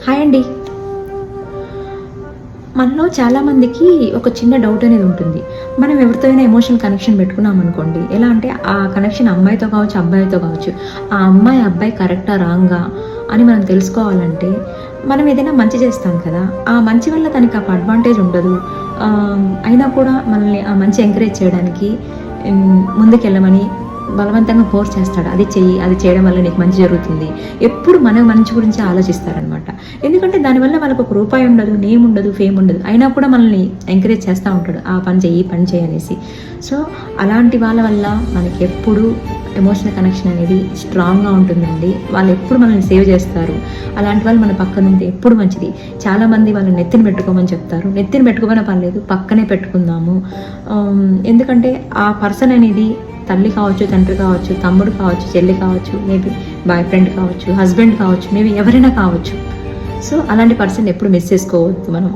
Hi అండి. మనలో చాలామందికి ఒక చిన్న డౌట్ అనేది ఉంటుంది. మనం ఎవరితో అయినా ఎమోషనల్ కనెక్షన్ పెట్టుకున్నాం అనుకోండి, ఎలా అంటే ఆ కనెక్షన్ అమ్మాయితో కావచ్చు, అబ్బాయితో కావచ్చు, ఆ అమ్మాయి అబ్బాయి కరెక్టా రాంగా అని మనం తెలుసుకోవాలంటే మనం ఏదైనా మంచి చేస్తాం కదా, ఆ మంచి వల్ల తనకి ఒక అడ్వాంటేజ్ ఉండదు. అయినా కూడా మనల్ని ఆ మంచి ఎంకరేజ్ చేయడానికి ముందుకెళ్ళమని బలవంతంగా ఫోర్స్ చేస్తాడు. అది చెయ్యి, అది చేయడం వల్ల నీకు మంచి జరుగుతుంది. ఎప్పుడు మన మంచి గురించి ఆలోచిస్తారనమాట. ఎందుకంటే దానివల్ల వాళ్ళకు ఒక రూపాయి ఉండదు, నేమ్ ఉండదు, ఫేమ్ ఉండదు, అయినా కూడా మనల్ని ఎంకరేజ్ చేస్తూ ఉంటాడు, ఆ పని చెయ్యి, పని చేయనేసి. సో అలాంటి వాళ్ళ వల్ల మనకి ఎప్పుడు ఎమోషనల్ కనెక్షన్ అనేది స్ట్రాంగ్గా ఉంటుందండి. వాళ్ళు ఎప్పుడు మనల్ని సేవ్ చేస్తారు. అలాంటి వాళ్ళు మన పక్కన ఉంటే ఎప్పుడు మంచిది. చాలామంది వాళ్ళని నెత్తిని పెట్టుకోమని చెప్తారు. నెత్తిని పెట్టుకోమని పర్లేదు, పక్కనే పెట్టుకుందాము. ఎందుకంటే ఆ పర్సన్ అనేది తల్లి కావచ్చు, తండ్రి కావచ్చు, తమ్ముడు కావచ్చు, చెల్లి కావచ్చు, మేబీ బాయ్ ఫ్రెండ్ కావచ్చు, హస్బెండ్ కావచ్చు, మేబీ ఎవరైనా కావచ్చు. సో అలాంటి పర్సన్ ఎప్పుడు మిస్ చేసుకోవద్దు మనం.